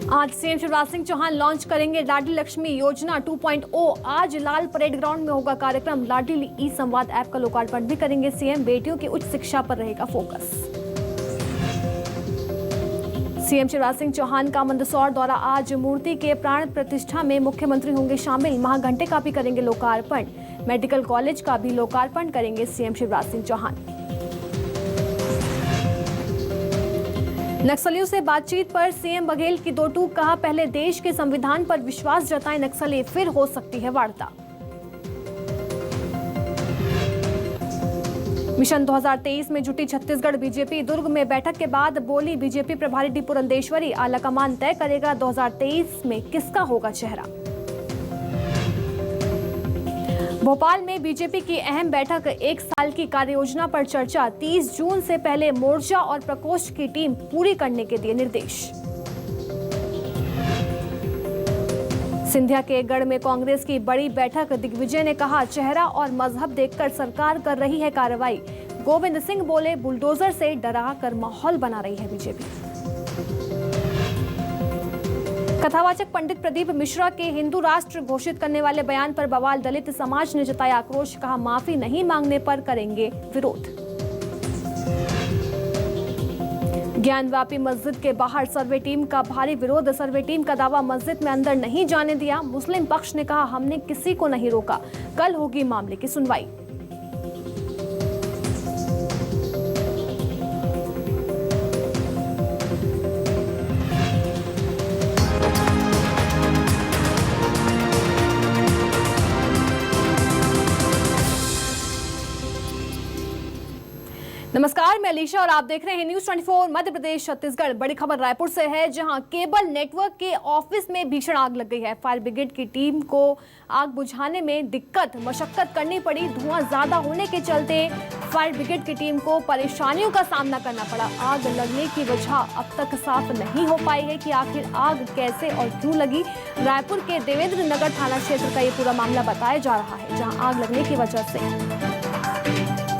आज CM Shivraj Singh Chauhan launch करेंगे लाडली लक्ष्मी योजना 2.0। आज लाल परेड ग्राउंड में होगा कार्यक्रम। लाडली ई संवाद ऐप का लोकार्पण भी करेंगे सीएम। बेटियों की उच्च शिक्षा पर रहेगा फोकस। सीएम शिवराज सिंह चौहान का मंदसौर दौरा। आज मूर्ति के प्राण प्रतिष्ठा में मुख्यमंत्री होंगे शामिल। महाघंटे का भी करेंगे लोकार्पण। मेडिकल कॉलेज का भी लोकार्पण करेंगे सीएम शिवराज सिंह चौहान। नक्सलियों से बातचीत पर सीएम बघेल की दो टूक। कहा, पहले देश के संविधान पर विश्वास जताएं नक्सली, फिर हो सकती है वार्ता। मिशन 2023 में जुटी छत्तीसगढ़ बीजेपी। दुर्ग में बैठक के बाद बोली बीजेपी प्रभारी डी पुरंदेश्वरी, आलाकमान तय करेगा 2023 में किसका होगा चेहरा। भोपाल में बीजेपी की अहम बैठक। 1 साल की कार्ययोजना पर चर्चा। 30 जून से पहले मोर्चा और प्रकोष्ठ की टीम पूरी करने के दिए निर्देश। सिंधिया के गढ़ में कांग्रेस की बड़ी बैठक। दिग्विजय ने कहा, चेहरा और मजहब देखकर सरकार कर रही है कार्रवाई। गोविंद सिंह बोले, बुलडोजर से डरा कर माहौल बना रही है बीजेपी। कथावाचक पंडित प्रदीप मिश्रा के हिंदू राष्ट्र घोषित करने वाले बयान पर बवाल। दलित समाज ने जताया आक्रोश। कहा, माफी नहीं मांगने पर करेंगे विरोध। ज्ञानव्यापी मस्जिद के बाहर सर्वे टीम का भारी विरोध। सर्वे टीम का दावा, मस्जिद में अंदर नहीं जाने दिया। मुस्लिम पक्ष ने कहा, हमने किसी को नहीं रोका। कल होगी मामले की सुनवाई। नमस्कार, मैं अलीशा और आप देख रहे हैं न्यूज 24 मध्य प्रदेश छत्तीसगढ़। बड़ी खबर रायपुर से है, जहां केबल नेटवर्क के ऑफिस में भीषण आग लग गई है। फायर ब्रिगेड की टीम को आग बुझाने में मशक्कत करनी पड़ी। धुआं ज्यादा होने के चलते फायर ब्रिगेड की टीम को परेशानियों का सामना करना पड़ा। आग लगने की वजह अब तक साफ नहीं हो पाई है कि आखिर आग कैसे और क्यों लगी। रायपुर के देवेंद्र नगर थाना क्षेत्र का ये पूरा मामला बताया जा रहा है, जहाँ आग लगने की वजह से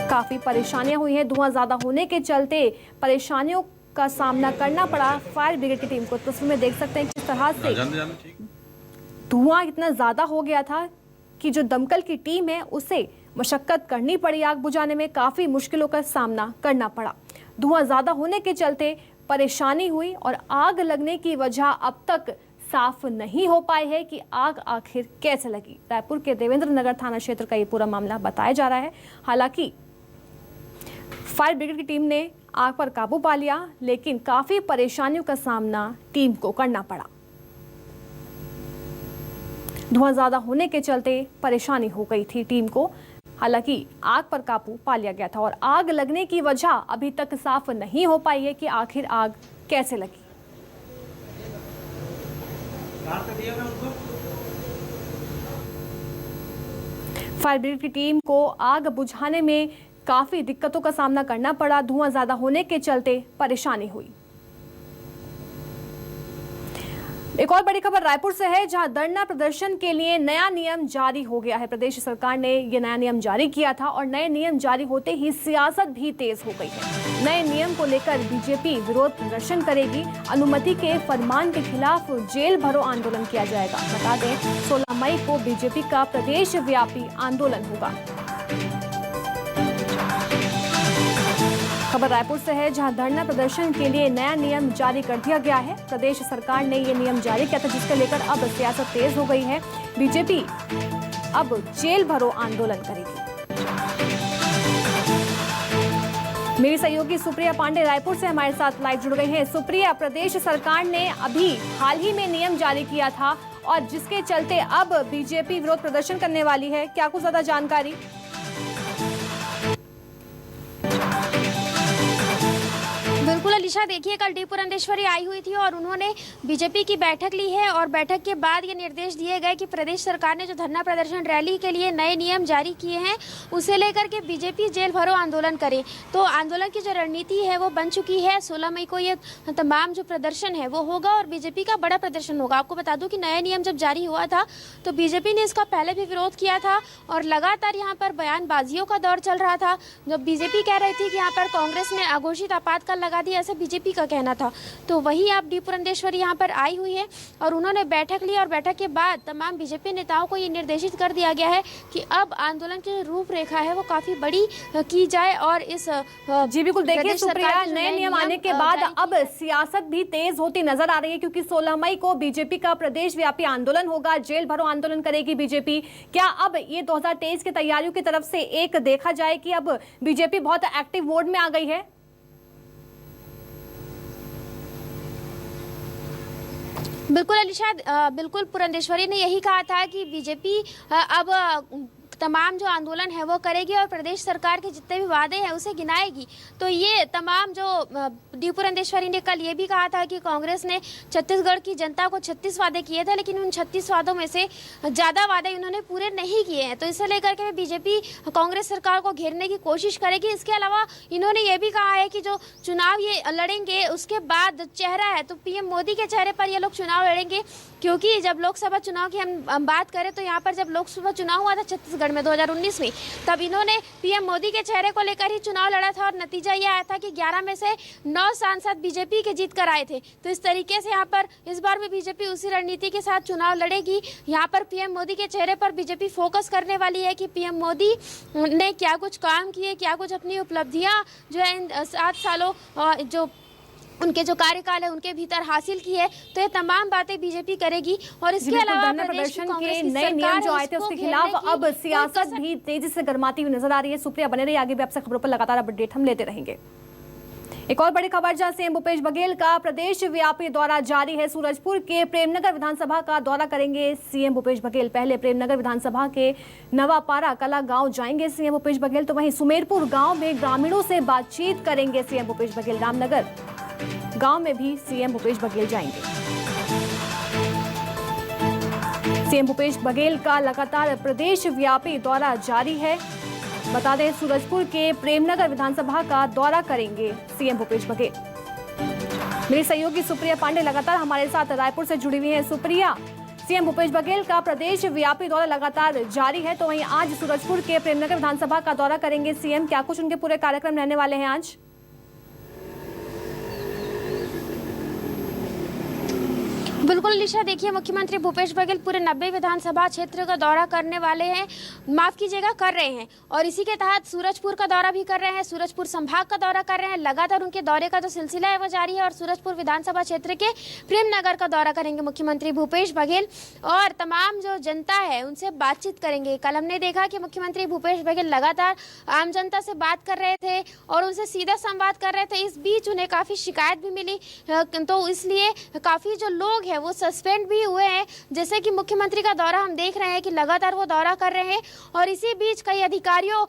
काफी परेशानियां हुई हैं। धुआं ज्यादा होने के चलते परेशानियों का सामना करना पड़ा फायर ब्रिगेड की टीम को। तस्वीर में देख सकते हैं किस तरह से धुआं इतना ज्यादा हो गया था कि जो दमकल की टीम है उसे मशक्कत करनी पड़ी। आग बुझाने में काफी मुश्किलों का सामना करना पड़ा। धुआं ज्यादा होने के चलते परेशानी हुई और आग लगने की वजह अब तक साफ नहीं हो पाई है कि आग आखिर कैसे लगी। रायपुर के देवेंद्र नगर थाना क्षेत्र का ये पूरा मामला बताया जा रहा है। हालांकि फायर ब्रिगेड की टीम ने आग पर काबू पा लिया, लेकिन काफी परेशानियों का सामना टीम को करना पड़ा। धुआं ज्यादा होने के चलते परेशानी हो गई थी टीम को। हालांकि आग पर काबू पा लिया गया था और आग लगने की वजह अभी तक साफ नहीं हो पाई है कि आखिर आग कैसे लगी। फायर ब्रिगेड की टीम को आग बुझाने में काफी दिक्कतों का सामना करना पड़ा। धुआं ज्यादा होने के चलते परेशानी हुई। एक और बड़ी खबर रायपुर से है, जहां धरना प्रदर्शन के लिए नया नियम जारी हो गया है। प्रदेश सरकार ने यह नया नियम जारी किया था और नए नियम जारी होते ही सियासत भी तेज हो गई है। नए नियम को लेकर बीजेपी विरोध प्रदर्शन करेगी। अनुमति के फरमान के खिलाफ जेल भरो आंदोलन किया जाएगा। बता दें, 16 मई को बीजेपी का प्रदेश व्यापी आंदोलन होगा। खबर रायपुर से है, जहां धरना प्रदर्शन के लिए नया नियम जारी कर दिया गया है। प्रदेश सरकार ने ये नियम जारी किया था, जिसको लेकर अब सियासत तेज हो गई है। बीजेपी अब जेल भरो आंदोलन करेगी। मेरी सहयोगी सुप्रिया पांडे रायपुर से हमारे साथ लाइव जुड़ गई हैं। सुप्रिया, प्रदेश सरकार ने अभी हाल ही में नियम जारी किया था और जिसके चलते अब बीजेपी विरोध प्रदर्शन करने वाली है, क्या कुछ ज्यादा जानकारी? बिल्कुल अलीशा, देखिए कल डी पुरंदेश्वरी आई हुई थी और उन्होंने बीजेपी की बैठक ली है और बैठक के बाद ये निर्देश दिए गए कि प्रदेश सरकार ने जो धरना प्रदर्शन रैली के लिए नए नियम जारी किए हैं उसे लेकर के बीजेपी जेल भरो आंदोलन करे। तो आंदोलन की जो रणनीति है वो बन चुकी है। 16 मई को ये तमाम जो प्रदर्शन है वो होगा और बीजेपी का बड़ा प्रदर्शन होगा। आपको बता दूं कि नया नियम जब जारी हुआ था तो बीजेपी ने इसका पहले भी विरोध किया था और लगातार यहाँ पर बयानबाजियों का दौर चल रहा था। जब बीजेपी कह रही थी कि यहाँ पर कांग्रेस ने अघोषित आपातकाल लगा दिया, ऐसे बीजेपी का कहना था। तो वही आप डी पुरंदेश्वरी यहाँ पर आई हुई है और उन्होंने बैठक ली और बैठक के बाद तमाम बीजेपी नेताओं को ये निर्देशित कर दिया गया है कि अब आंदोलन की रूपरेखा है वो काफी बड़ी की जाए और इस जी बिल्कुल, देखिए सुप्रिया, नए नियम आने के बाद अब सियासत भी तेज होती नजर आ रही है, क्योंकि 16 मई को बीजेपी का प्रदेश व्यापी आंदोलन होगा, जेल भरो आंदोलन करेगी बीजेपी। क्या अब ये 2023 की तैयारियों की तरफ से एक देखा जाए कि अब बीजेपी बहुत एक्टिव मोड में आ गई है? बिल्कुल अलीशा, बिल्कुल पुरंदेश्वरी ने यही कहा था कि बीजेपी अब तमाम जो आंदोलन है वो करेगी और प्रदेश सरकार के जितने भी वादे हैं उसे गिनाएगी। तो ये तमाम जो डी पुरंदेश्वरी ने कल ये भी कहा था कि कांग्रेस ने छत्तीसगढ़ की जनता को 36 वादे किए थे, लेकिन उन 36 वादों में से ज़्यादा वादे उन्होंने पूरे नहीं किए हैं। तो इसे लेकर के बीजेपी कांग्रेस सरकार को घेरने की कोशिश करेगी। इसके अलावा इन्होंने ये भी कहा है कि जो चुनाव ये लड़ेंगे उसके बाद चेहरा है तो पीएम मोदी के चेहरे पर ये लोग चुनाव लड़ेंगे, क्योंकि जब लोकसभा चुनाव की हम बात करें तो यहाँ पर जब लोकसभा चुनाव हुआ था छत्तीसगढ़ में 2019 में, तब इन्होंने पीएम मोदी के चेहरे को लेकर ही चुनाव लड़ा था और नतीजा ये आया था कि 11 में से 9 सांसद बीजेपी के जीत कर आए थे। तो इस तरीके से यहाँ पर इस बार भी बीजेपी उसी रणनीति के साथ चुनाव लड़ेगी। यहाँ पर पीएम मोदी के चेहरे पर बीजेपी फोकस करने वाली है कि पीएम मोदी ने क्या कुछ काम किए, क्या कुछ अपनी उपलब्धियाँ जो है इन 7 सालों जो उनके जो कार्यकाल है उनके भीतर हासिल की है। तो ये तमाम बातें बीजेपी करेगी। और इसके अलावा प्रदर्शन के नए नियम जो आए थे उसके खिलाफ अब सियासत भी तेजी से गर्माती हुई नजर आ रही है। सुप्रिया बने रही, आगे भी आपसे खबरों पर लगातार अपडेट हम लेते रहेंगे। एक और बड़ी खबर, जहां सीएम भूपेश बघेल का प्रदेश व्यापी दौरा जारी है। सूरजपुर के प्रेमनगर विधानसभा का दौरा करेंगे सीएम भूपेश बघेल। पहले प्रेमनगर विधानसभा के नवापारा कला गांव जाएंगे सीएम भूपेश बघेल, तो वहीं सुमेरपुर गांव में ग्रामीणों से बातचीत करेंगे सीएम भूपेश बघेल। रामनगर गांव में भी सीएम भूपेश बघेल जाएंगे। सीएम भूपेश बघेल का लगातार प्रदेश व्यापी दौरा जारी है। बता दें, सूरजपुर के प्रेमनगर विधानसभा का दौरा करेंगे सीएम भूपेश बघेल। मेरी सहयोगी सुप्रिया पांडे लगातार हमारे साथ रायपुर से जुड़ी हुई है। सुप्रिया, सीएम भूपेश बघेल का प्रदेश व्यापी दौरा लगातार जारी है, तो वहीं आज सूरजपुर के प्रेमनगर विधानसभा का दौरा करेंगे सीएम। क्या कुछ उनके पूरे कार्यक्रम रहने वाले हैं आज? बिल्कुल अलीशा, देखिए मुख्यमंत्री भूपेश बघेल पूरे 90 विधानसभा क्षेत्र का दौरा करने वाले हैं, माफ कीजिएगा कर रहे हैं। और इसी के तहत सूरजपुर का दौरा भी कर रहे हैं, सूरजपुर संभाग का दौरा कर रहे हैं। लगातार उनके दौरे का जो सिलसिला है वो जारी है और सूरजपुर विधानसभा क्षेत्र के प्रेमनगर का दौरा करेंगे मुख्यमंत्री भूपेश बघेल और तमाम जो जनता है उनसे बातचीत करेंगे। कल हमने देखा कि मुख्यमंत्री भूपेश बघेल लगातार आम जनता से बात कर रहे थे और उनसे सीधा संवाद कर रहे थे। इस बीच उन्हें काफ़ी शिकायत भी मिली, तो इसलिए काफ़ी जो लोग हैं वो सस्पेंड भी हुए हैं। जैसे कि मुख्यमंत्री का दौरा हम देख रहे हैं कि लगातार वो दौरा कर रहे हैं और इसी बीच कई अधिकारियों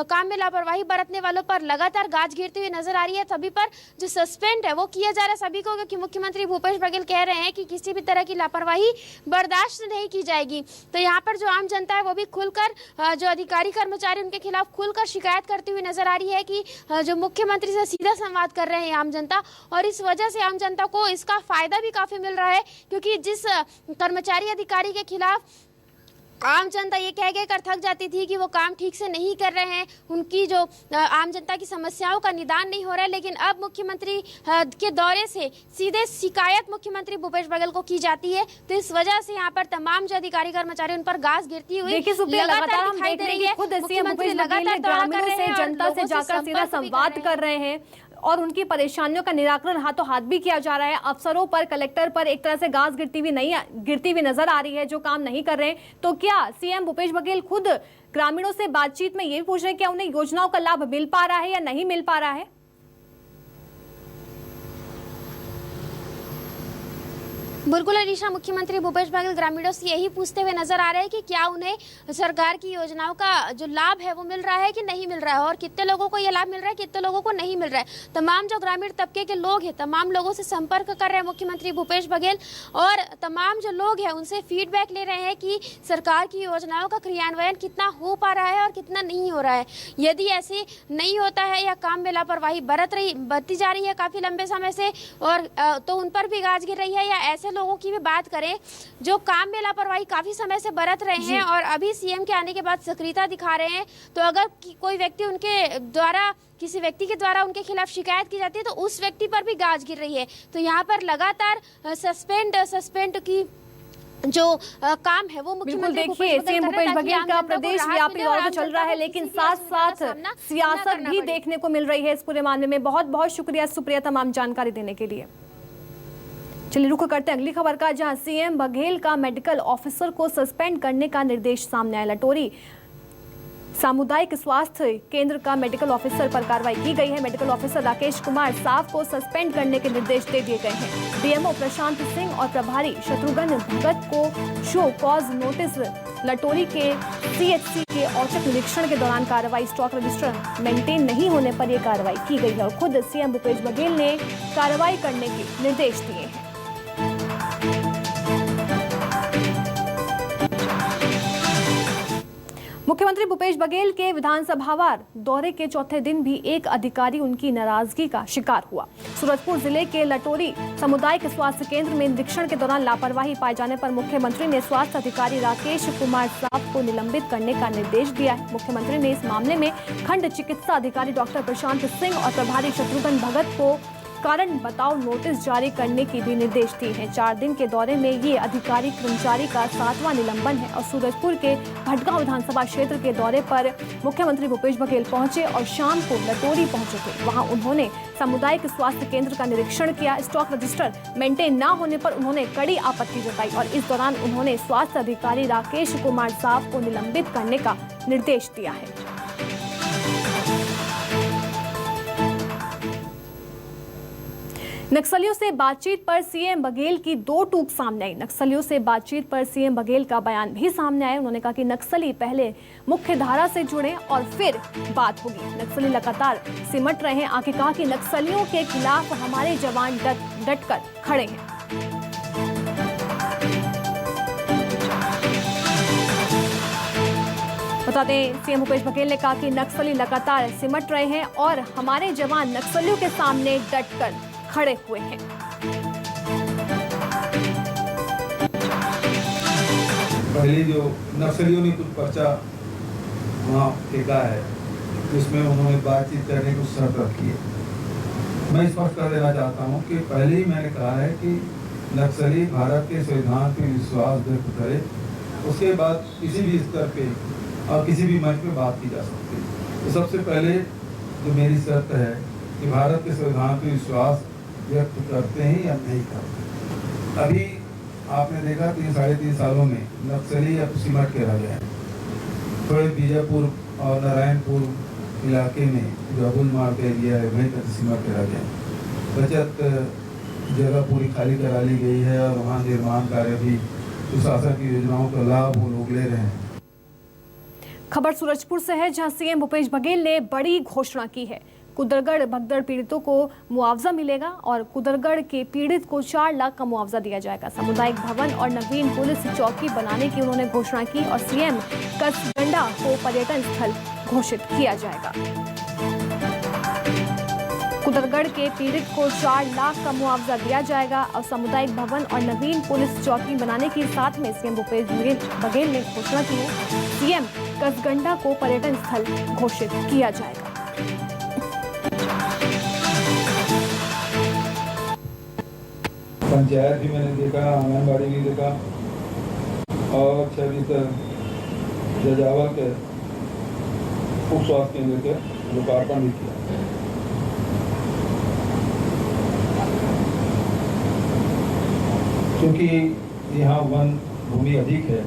काम में लापरवाही बरतने वालों पर लगातार गाज गिरती हुई नजर आ रही है। सभी पर जो सस्पेंड है वो किया जा रहा है सभी को, क्योंकि मुख्यमंत्री भूपेश बघेल कह रहे हैं कि किसी भी तरह की लापरवाही बर्दाश्त नहीं की जाएगी। तो यहाँ पर जो आम जनता है वो भी खुलकर जो अधिकारी कर्मचारी उनके खिलाफ खुलकर शिकायत करती हुई नजर आ रही है कि जो मुख्यमंत्री से सीधा संवाद कर रहे हैं आम जनता, और इस वजह से आम जनता को इसका फायदा भी काफी मिल रहा है, क्योंकि जिस कर्मचारी अधिकारी के खिलाफ आम जनता ये कह कर थक जाती थी कि वो काम ठीक से नहीं कर रहे हैं, उनकी जो आम जनता की समस्याओं का निदान नहीं हो रहा है, लेकिन अब मुख्यमंत्री के दौरे से सीधे शिकायत मुख्यमंत्री भूपेश बघेल को की जाती है। तो इस वजह से यहाँ पर तमाम जो अधिकारी कर्मचारी उन पर गाज गिरती हुई लगातार दिखाई दे रही है। खुद सीएम भूपेश बघेल ग्रामीणों से, जनता से जाकर सीधा संवाद कर रहे हैं और उनकी परेशानियों का निराकरण हाथों हाथ भी किया जा रहा है। अफसरों पर, कलेक्टर पर एक तरह से गाज गिरती हुई नजर आ रही है जो काम नहीं कर रहे हैं। तो क्या सीएम भूपेश बघेल खुद ग्रामीणों से बातचीत में ये भी पूछ रहे हैं क्या उन्हें योजनाओं का लाभ मिल पा रहा है या नहीं मिल पा रहा है? बिल्कुल अलीशा, मुख्यमंत्री भूपेश बघेल ग्रामीणों से यही पूछते हुए नजर आ रहे हैं कि क्या उन्हें सरकार की योजनाओं का जो लाभ है वो मिल रहा है कि नहीं मिल रहा है, और कितने लोगों को ये लाभ मिल रहा है, कितने लोगों को नहीं मिल रहा है। तमाम जो ग्रामीण तबके के लोग हैं तमाम लोगों से संपर्क कर रहे हैं मुख्यमंत्री भूपेश बघेल और तमाम जो लोग हैं उनसे फीडबैक ले रहे हैं कि सरकार की योजनाओं का क्रियान्वयन कितना हो पा रहा है और कितना नहीं हो रहा है। यदि ऐसे नहीं होता है या काम में लापरवाही बरती जा रही है काफ़ी लंबे समय से और तो उन पर भी गाज गिर रही है, या ऐसे लोगों की भी बात करें जो काम में लापरवाही काफ़ी समय से बरत रहे हैं और अभी सीएम के आने के बाद सक्रियता दिखा रहे हैं, तो अगर कोई व्यक्ति उनके द्वारा किसी व्यक्ति के द्वारा उनके खिलाफ शिकायत की जाती है तो उस व्यक्ति पर भी गाज गिर रही है। तो यहाँ पर लगातार सस्पेंड की जो काम है वो मुख्यमंत्री देखिए सीएम भूपेश बघेल का प्रदेश व्यापी दौरा तो चल रहा है, लेकिन साथ साथ सियासत भी देखने को मिल रही है इस पूरे मामले में। बहुत बहुत शुक्रिया सुप्रिया तमाम जानकारी देने के लिए। चलिए रुख करते हैं अगली खबर का, जहां सीएम बघेल का मेडिकल ऑफिसर को सस्पेंड करने का निर्देश सामने आया। लटोरी सामुदायिक स्वास्थ्य केंद्र का मेडिकल ऑफिसर पर कार्रवाई की गई है। मेडिकल ऑफिसर राकेश कुमार साफ को सस्पेंड करने के निर्देश दे दिए गए हैं। डीएमओ प्रशांत सिंह और प्रभारी शत्रुघ्न भगत को शो कॉज नोटिस लटोरी के सीएचसी के औचक निरीक्षण के दौरान कार्रवाई स्टॉक रजिस्टर मेंटेन नहीं होने पर यह कार्रवाई की गई है और खुद सीएम भूपेश बघेल ने कार्रवाई करने के निर्देश दिए हैं। मुख्यमंत्री भूपेश बघेल के विधानसभावार दौरे के चौथे दिन भी एक अधिकारी उनकी नाराजगी का शिकार हुआ। सूरजपुर जिले के लटोरी सामुदायिक स्वास्थ्य केंद्र में निरीक्षण के दौरान लापरवाही पाए जाने पर मुख्यमंत्री ने स्वास्थ्य अधिकारी राकेश कुमार साफ को निलंबित करने का निर्देश दिया है। मुख्यमंत्री ने इस मामले में खंड चिकित्सा अधिकारी डॉक्टर प्रशांत सिंह और प्रभारी शत्रुघ्न भगत को कारण बताओ नोटिस जारी करने की भी निर्देश दिए हैं। 4 दिन के दौरे में ये अधिकारी कर्मचारी का 7वां निलंबन है और सूरजपुर के भटगांव विधानसभा क्षेत्र के दौरे पर मुख्यमंत्री भूपेश बघेल पहुंचे और शाम को लटोरी पहुंचे थे। वहां उन्होंने सामुदायिक स्वास्थ्य केंद्र का निरीक्षण किया। स्टॉक रजिस्टर मेंटेन न होने पर उन्होंने कड़ी आपत्ति जताई और इस दौरान उन्होंने स्वास्थ्य अधिकारी राकेश कुमार साफ को निलंबित करने का निर्देश दिया है। नक्सलियों से बातचीत पर सीएम बघेल की 2 टूक सामने आई। नक्सलियों से बातचीत पर सीएम बघेल का बयान भी सामने आया। उन्होंने कहा कि नक्सली पहले मुख्य धारा से जुड़े और फिर बात होगी। नक्सली लगातार सिमट रहे हैं। आगे कहा कि नक्सलियों के खिलाफ हमारे जवान डटकर खड़े हैं। बता दें सीएम भूपेश बघेल ने कहा कि नक्सली लगातार सिमट रहे हैं और हमारे जवान नक्सलियों के सामने डटकर खड़े हुए हैं। पहले जो नक्सलियों ने कुछ पर्चा वहाँ फेंका है जिसमें उन्होंने बातचीत करने की शर्त रखी है। मैं स्पष्ट कर देना चाहता हूँ कि पहले ही मैंने कहा है कि नक्सली भारत के संविधान पर विश्वास व्यक्त करे, उसके बाद किसी भी स्तर पे और किसी भी मंच पे बात की जा सकती है। तो सबसे पहले जो मेरी शर्त है कि भारत के संविधान पर विश्वास व्यक्त करते हैं या नहीं करते। अभी आपने देखा 3-3.5 सालों में नक्सली अब सिमट के रह गए हैं। थोड़े बीजापुर और नारायणपुर इलाके में जो अबुल मार का एरिया है वहीं तक सिमट के रह गए। बचत जगह पूरी खाली करा ली गई है और वहाँ निर्माण कार्य भी सुशासन की योजनाओं का लाभ वो लोग ले रहे हैं। खबर सूरजपुर से है, जहां सीएम भूपेश बघेल ने बड़ी घोषणा की है। कुदरगढ़ भगदड़ पीड़ितों को मुआवजा मिलेगा और कुदरगढ़ के पीड़ित को 4 लाख का मुआवजा दिया जाएगा। सामुदायिक भवन और नवीन पुलिस चौकी बनाने की उन्होंने घोषणा की और सीएम कसगंडा को पर्यटन स्थल घोषित किया जाएगा। कुदरगढ़ के पीड़ित को 4 लाख का मुआवजा दिया जाएगा और सामुदायिक भवन और नवीन पुलिस चौकी बनाने के साथ में सीएम भूपेश बघेल ने घोषणा की है। सीएम कसगंडा को पर्यटन स्थल घोषित किया जाएगा। पंचायत भी मैंने देखा, आंगनबाड़ी भी देखा और 26 जजावल के उप स्वास्थ्य केंद्र के लोकार्पण भी किया। क्योंकि यहाँ वन भूमि अधिक है,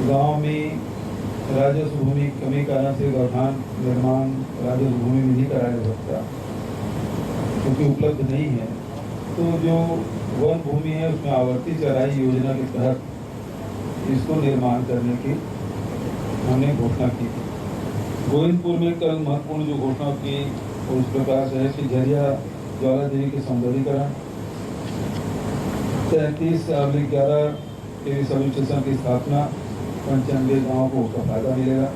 गांव में राजस्व भूमि कमी कारण से गौठान निर्माण राजस्व भूमि में नहीं कराया जा सकता क्योंकि उपलब्ध नहीं है। तो जो वन भूमि है उसमें आवर्ती चराई योजना के तहत इसको निर्माण करने की हमने घोषणा की थी। गोविंदपुर में कल महत्वपूर्ण जो घोषणा की उस प्रकार से है कि झरिया ज्वाला देवी के सौंदर्यीकरण, 33/11 के सब स्टेशन की स्थापना, 95 गाँव को उसका फायदा मिलेगा।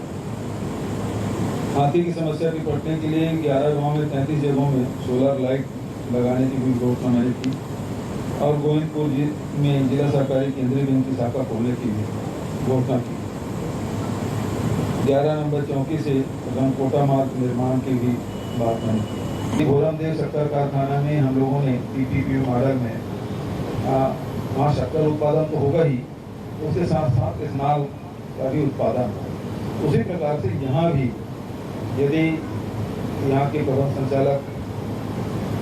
हाथी की समस्या निपटने के लिए 11 गाँव में 33 जगहों में सोलर लाइट लगाने की भी घोषणा मैंने की और गोविंदपुर में जिला सहकारी केंद्रीय बैंक की शाखा खोलने की भी घोषणा की। 11 नंबर चौकी से रंगकोटा मार्ग निर्माण की भी बात नहीं। घोरमदेव शक्कर कारखाना में हम लोगों ने पीपीपी मॉडल में वहाँ शक्कर उत्पादन तो होगा ही, उसके साथ साथ इथेनॉल का भी उत्पादन। उसी प्रकार से यहाँ भी यदि यहाँ के प्रबंध संचालक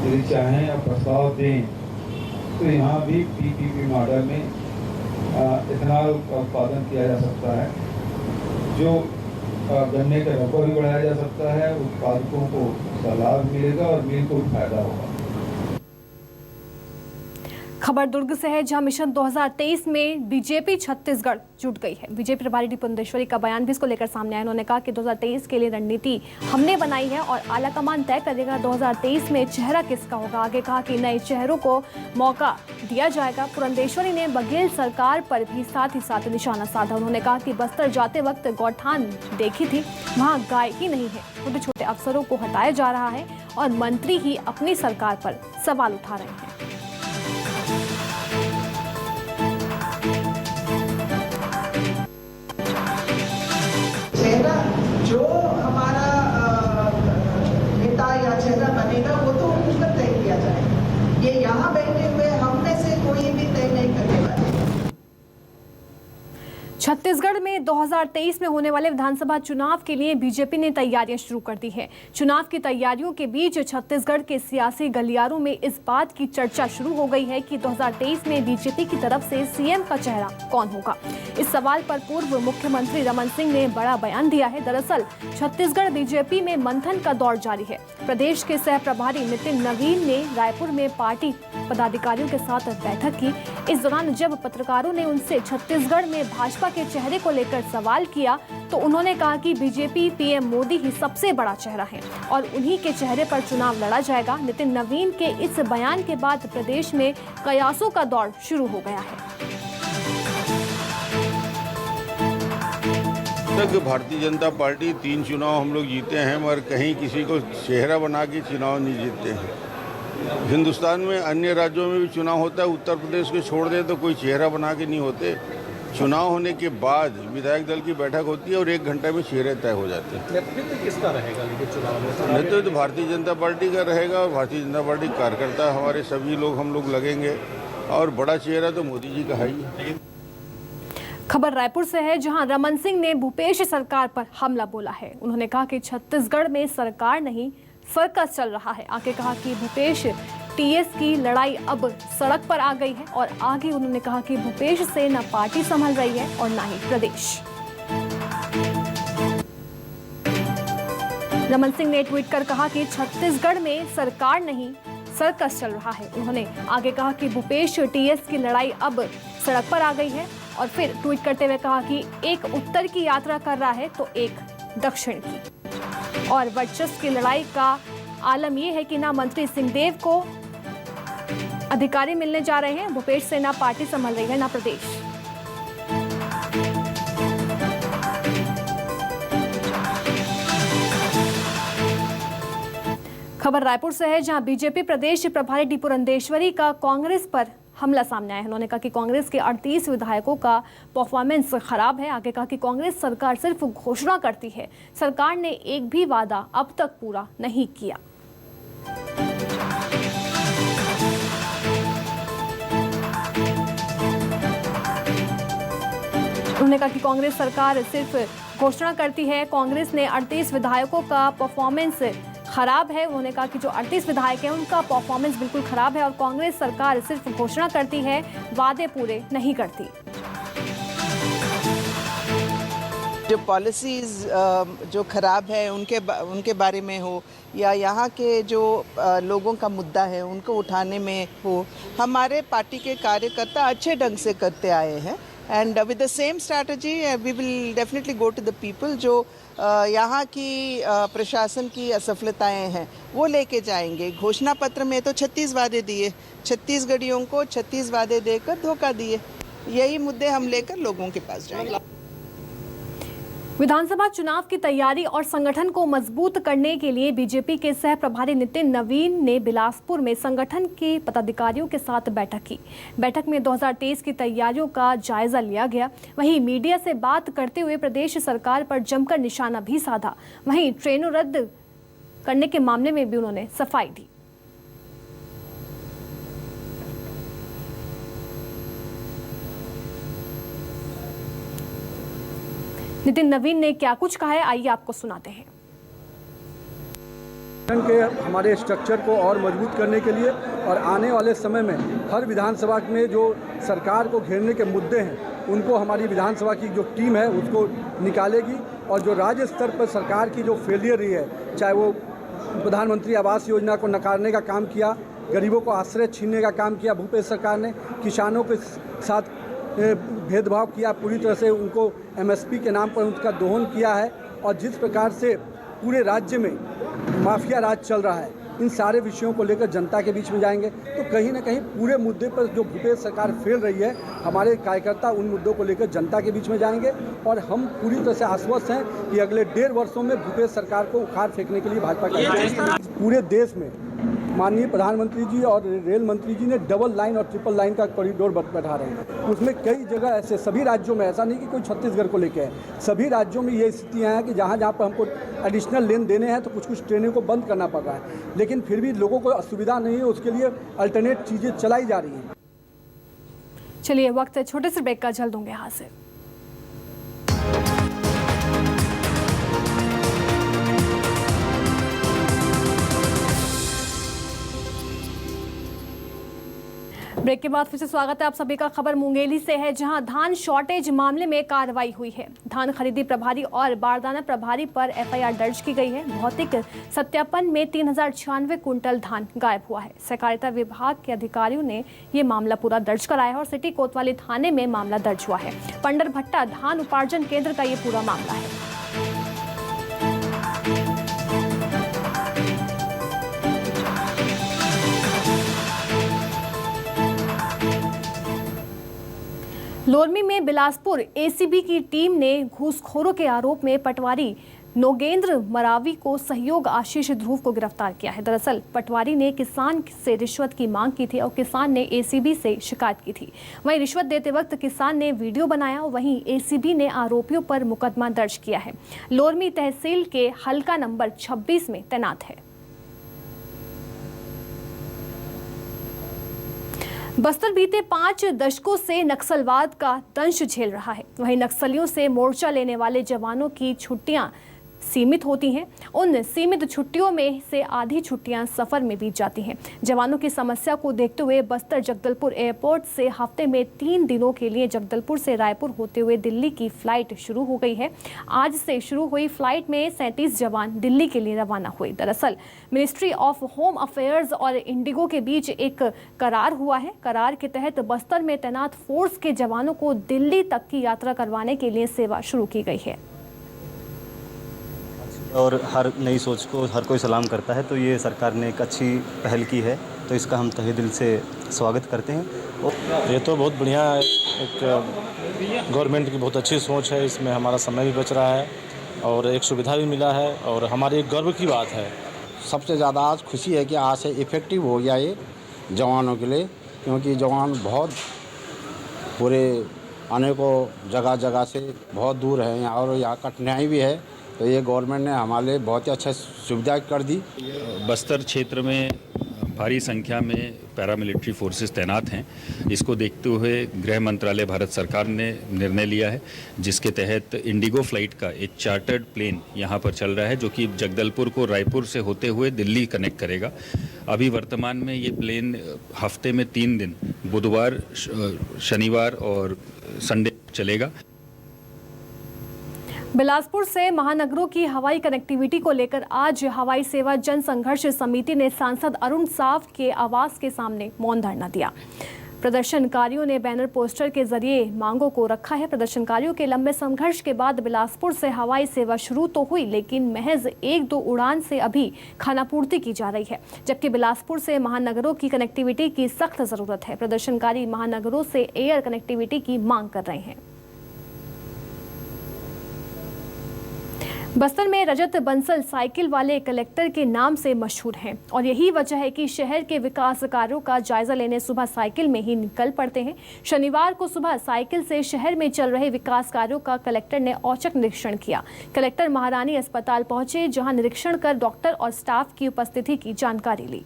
यदि चाहें या प्रस्ताव दें तो यहाँ भी पीपीपी मॉडल में इथेनॉल का उत्पादन किया जा सकता है, जो गन्ने का रकबा भी बढ़ाया जा सकता है, उत्पादकों को उसका लाभ मिलेगा और मिल को भी फायदा होगा। खबर दुर्ग से है, जहां मिशन 2023 में बीजेपी छत्तीसगढ़ जुट गई है। बीजेपी प्रभारी डी पुरंदेश्वरी का बयान भी इसको लेकर सामने आया। उन्होंने कहा कि 2023 के लिए रणनीति हमने बनाई है और आलाकमान तय करेगा 2023 में चेहरा किसका होगा। आगे कहा कि नए चेहरों को मौका दिया जाएगा। पुरंदेश्वरी ने बघेल सरकार पर भी साथ ही साथ निशाना साधा। उन्होंने कहा कि बस्तर जाते वक्त गौठान देखी थी, वहाँ गाय ही नहीं है। छोटे छोटे अफसरों को हटाया जा रहा है और मंत्री ही अपनी सरकार पर सवाल उठा रहे हैं। चेहरा जो हमारा नेता या चेहरा बनेगा वो तो उनका तय किया जाएगा। ये यहाँ बैठे हुए हम में से कोई भी तय नहीं करने वाले। छत्तीसगढ़ में 2023 में होने वाले विधानसभा चुनाव के लिए बीजेपी ने तैयारियां शुरू कर दी है। चुनाव की तैयारियों के बीच छत्तीसगढ़ के सियासी गलियारों में इस बात की चर्चा शुरू हो गई है कि 2023 में बीजेपी की तरफ से सीएम का चेहरा कौन होगा। इस सवाल पर पूर्व मुख्यमंत्री रमन सिंह ने बड़ा बयान दिया है। दरअसल छत्तीसगढ़ बीजेपी में मंथन का दौर जारी है। प्रदेश के सह प्रभारी नितिन नवीन ने रायपुर में पार्टी पदाधिकारियों के साथ बैठक की। इस दौरान जब पत्रकारों ने उनसे छत्तीसगढ़ में भाजपा के चेहरे को लेकर सवाल किया तो उन्होंने कहा कि बीजेपी पीएम मोदी ही सबसे बड़ा चेहरा है और उन्हीं के चेहरे पर चुनाव लड़ा जाएगा। नितिन नवीन के इस बयान के बाद प्रदेश में कयासों का दौर शुरू हो गया है। तक भारतीय जनता पार्टी 3 चुनाव हम लोग जीते हैं, मगर कहीं किसी को चेहरा बना के चुनाव नहीं जीतते हैं। हिंदुस्तान में अन्य राज्यों में भी चुनाव होता है, उत्तर प्रदेश को छोड़ दे तो कोई चेहरा बना के नहीं होते। चुनाव होने के बाद विधायक दल की बैठक होती है और 1 घंटे में चेहरे तय हो जाते हैं। नेतृत्व किसका रहेगा लेकिन चुनाव में? नेतृत्व तो भारतीय जनता पार्टी का रहेगा और भारतीय जनता पार्टी कार्यकर्ता हमारे सभी लोग हम लोग लगेंगे और बड़ा चेहरा तो मोदी जी का है ही। खबर रायपुर से है, जहां रमन सिंह ने भूपेश सरकार पर हमला बोला है। उन्होंने कहा कि छत्तीसगढ़ में सरकार नहीं सर्कस चल रहा है। आगे कहा कि भूपेश टीएस की लड़ाई अब सड़क पर आ गई है और आगे उन्होंने कहा कि भूपेश से न पार्टी संभल रही है और न ही प्रदेश। रमन सिंह ने ट्वीट कर कहा कि छत्तीसगढ़ में सरकार नहीं सर्कस चल रहा है। उन्होंने आगे कहा कि भूपेश टीएस की लड़ाई अब सड़क पर आ गई है और फिर ट्वीट करते हुए कहा कि एक उत्तर की यात्रा कर रहा है तो एक दक्षिण की। और वर्चस्व की लड़ाई का आलम यह है कि ना मंत्री सिंहदेव को अधिकारी मिलने जा रहे हैं, भूपेश से ना पार्टी संभल रही है ना प्रदेश। खबर रायपुर से है, जहां बीजेपी प्रदेश प्रभारी डी पुरंदेश्वरी का कांग्रेस पर हमला सामने आया है। उन्होंने कहा कि कांग्रेस के 38 विधायकों का परफॉर्मेंस खराब है। आगे कहा कि कांग्रेस सरकार सिर्फ घोषणा करती है, सरकार ने एक भी वादा अब तक पूरा नहीं किया। उन्होंने कहा कि कांग्रेस सरकार सिर्फ घोषणा करती है। कांग्रेस ने 38 विधायकों का परफॉर्मेंस खराब है। उन्होंने कहा कि जो 38 विधायक हैं उनका परफॉर्मेंस बिल्कुल खराब है और कांग्रेस सरकार सिर्फ घोषणा करती है, वादे पूरे नहीं करती। जो पॉलिसीज जो खराब है उनके बारे में हो या यहाँ के जो लोगों का मुद्दा है उनको उठाने में हो, हमारे पार्टी के कार्यकर्ता अच्छे ढंग से करते आए हैं। And with the same strategy we will definitely go to the people. जो यहाँ की प्रशासन की असफलताएं हैं वो लेके जाएंगे। घोषणा पत्र में तो 36 वादे दिए, छत्तीसगढ़ियों को 36 वादे देकर धोखा दिए। यही मुद्दे हम लेकर लोगों के पास जाएंगे। विधानसभा चुनाव की तैयारी और संगठन को मजबूत करने के लिए बीजेपी के सह प्रभारी नितिन नवीन ने बिलासपुर में संगठन के पदाधिकारियों के साथ बैठक की। बैठक में 2023 की तैयारियों का जायजा लिया गया। वहीं मीडिया से बात करते हुए प्रदेश सरकार पर जमकर निशाना भी साधा। वहीं ट्रेनों रद्द करने के मामले में भी उन्होंने सफाई दी। नितिन नवीन ने क्या कुछ कहा है, आइए आपको सुनाते हैं। के हमारे स्ट्रक्चर को और मजबूत करने के लिए और आने वाले समय में हर विधानसभा में जो सरकार को घेरने के मुद्दे हैं उनको हमारी विधानसभा की जो टीम है उसको निकालेगी। और जो राज्य स्तर पर सरकार की जो फेलियर रही है, चाहे वो प्रधानमंत्री आवास योजना को नकारने का काम किया, गरीबों को आश्रय छीनने का काम किया भूपेश सरकार ने, किसानों के साथ भेदभाव किया, पूरी तरह से उनको एमएसपी के नाम पर उनका दोहन किया है, और जिस प्रकार से पूरे राज्य में माफिया राज चल रहा है, इन सारे विषयों को लेकर जनता के बीच में जाएंगे। तो कहीं ना कहीं पूरे मुद्दे पर जो भूपेश सरकार फेल रही है, हमारे कार्यकर्ता उन मुद्दों को लेकर जनता के बीच में जाएंगे और हम पूरी तरह से आश्वस्त हैं कि अगले 1.5 वर्षों में भूपेश सरकार को उखाड़ फेंकने के लिए भाजपा का पूरे देश में माननीय प्रधानमंत्री जी और रेल मंत्री जी ने डबल लाइन और ट्रिपल लाइन का कॉरिडोर बैठा रहे हैं। उसमें कई जगह ऐसे सभी राज्यों में, ऐसा नहीं कि कोई छत्तीसगढ़ को लेके है, सभी राज्यों में ये स्थितियाँ हैं कि जहाँ पर हमको एडिशनल लेन देने हैं तो कुछ ट्रेनों को बंद करना पड़ रहा है, लेकिन फिर भी लोगों को असुविधा नहीं है, उसके लिए अल्टरनेट चीज़ें चलाई जा रही हैं। चलिए वक्त है छोटे से ब्रेक का, जल्द होंगे हाजिर। ब्रेक के बाद फिर से स्वागत है आप सभी का। खबर मुंगेली से है, जहां धान शॉर्टेज मामले में कार्रवाई हुई है। धान खरीदी प्रभारी और बारदाना प्रभारी पर एफआईआर दर्ज की गई है। भौतिक सत्यापन में 3096 कुंटल धान गायब हुआ है। सहकारिता विभाग के अधिकारियों ने ये मामला पूरा दर्ज कराया है और सिटी कोतवाली थाने में मामला दर्ज हुआ है। पंडर भट्टा धान उपार्जन केंद्र का ये पूरा मामला है। लोरमी में बिलासपुर एसीबी की टीम ने घूसखोरों के आरोप में पटवारी नोगेंद्र मरावी को सहयोग आशीष ध्रुव को गिरफ्तार किया है। दरअसल पटवारी ने किसान से रिश्वत की मांग की थी और किसान ने एसीबी से शिकायत की थी। वहीं रिश्वत देते वक्त किसान ने वीडियो बनाया, वहीं एसीबी ने आरोपियों पर मुकदमा दर्ज किया है। लोरमी तहसील के हल्का नंबर 26 में तैनात है। बस्तर बीते 5 दशकों से नक्सलवाद का दंश झेल रहा है। वहीं नक्सलियों से मोर्चा लेने वाले जवानों की छुट्टियां सीमित होती हैं। उन सीमित छुट्टियों में से आधी छुट्टियां सफर में बीत जाती हैं। जवानों की समस्या को देखते हुए बस्तर जगदलपुर एयरपोर्ट से हफ्ते में 3 दिनों के लिए जगदलपुर से रायपुर होते हुए दिल्ली की फ्लाइट शुरू हो गई है। आज से शुरू हुई फ्लाइट में 37 जवान दिल्ली के लिए रवाना हुए। दरअसल मिनिस्ट्री ऑफ होम अफेयर्स और इंडिगो के बीच एक करार हुआ है। करार के तहत बस्तर में तैनात फोर्स के जवानों को दिल्ली तक की यात्रा करवाने के लिए सेवा शुरू की गई है। और हर नई सोच को हर कोई सलाम करता है, तो ये सरकार ने एक अच्छी पहल की है, तो इसका हम तहे दिल से स्वागत करते हैं। ये तो बहुत बढ़िया एक गवर्नमेंट की बहुत अच्छी सोच है। इसमें हमारा समय भी बच रहा है और एक सुविधा भी मिला है और हमारी एक गर्व की बात है। सबसे ज़्यादा आज खुशी है कि आज से इफ़ेक्टिव हो गया ये जवानों के लिए, क्योंकि जवान बहुत पूरे अनेकों जगह से बहुत दूर हैं और यहाँ कठिनाई भी है, तो ये गवर्नमेंट ने हमारे लिए बहुत ही अच्छा सुविधा कर दी। बस्तर क्षेत्र में भारी संख्या में पैरामिलिट्री फोर्सेस तैनात हैं। इसको देखते हुए गृह मंत्रालय भारत सरकार ने निर्णय लिया है, जिसके तहत इंडिगो फ्लाइट का एक चार्टर्ड प्लेन यहाँ पर चल रहा है, जो कि जगदलपुर को रायपुर से होते हुए दिल्ली कनेक्ट करेगा। अभी वर्तमान में ये प्लेन हफ्ते में 3 दिन बुधवार, शनिवार और संडे चलेगा। बिलासपुर से महानगरों की हवाई कनेक्टिविटी को लेकर आज हवाई सेवा जन संघर्ष समिति ने सांसद अरुण साव के आवास के सामने मौन धरना दिया। प्रदर्शनकारियों ने बैनर पोस्टर के जरिए मांगों को रखा है। प्रदर्शनकारियों के लंबे संघर्ष के बाद बिलासपुर से हवाई सेवा शुरू तो हुई, लेकिन महज 1-2 उड़ान से अभी खानापूर्ति की जा रही है, जबकि बिलासपुर से महानगरों की कनेक्टिविटी की सख्त जरूरत है। प्रदर्शनकारी महानगरों से एयर कनेक्टिविटी की मांग कर रहे हैं। बस्तर में रजत बंसल साइकिल वाले कलेक्टर के नाम से मशहूर हैं और यही वजह है कि शहर के विकास कार्यों का जायजा लेने सुबह साइकिल में ही निकल पड़ते हैं। शनिवार को सुबह साइकिल से शहर में चल रहे विकास कार्यों का कलेक्टर ने औचक निरीक्षण किया। कलेक्टर महारानी अस्पताल पहुंचे, जहां निरीक्षण कर डॉक्टर और स्टाफ की उपस्थिति की जानकारी ली।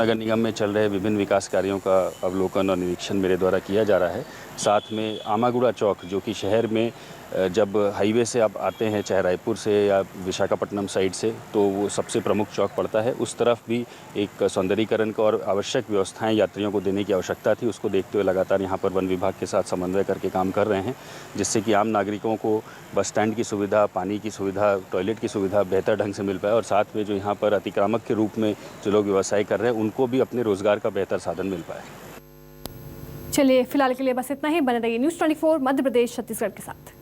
नगर निगम में चल रहे विभिन्न विकास कार्यों का अवलोकन और निरीक्षण मेरे द्वारा किया जा रहा है। साथ में आमागुड़ा चौक, जो कि शहर में जब हाईवे से आप आते हैं, चाहे रायपुर से या विशाखापट्टनम साइड से, तो वो सबसे प्रमुख चौक पड़ता है। उस तरफ भी एक सौंदर्यीकरण का और आवश्यक व्यवस्थाएं यात्रियों को देने की आवश्यकता थी। उसको देखते हुए लगातार यहाँ पर वन विभाग के साथ समन्वय करके काम कर रहे हैं, जिससे कि आम नागरिकों को बस स्टैंड की सुविधा, पानी की सुविधा, टॉयलेट की सुविधा बेहतर ढंग से मिल पाए और साथ में जो यहाँ पर अतिक्रामक के रूप में जो लोग व्यवसाय कर रहे हैं, उनको भी अपने रोजगार का बेहतर साधन मिल पाए। चलिए, फिलहाल के लिए बस इतना ही। बने रहिए न्यूज़ 24 मध्य प्रदेश छत्तीसगढ़ के साथ।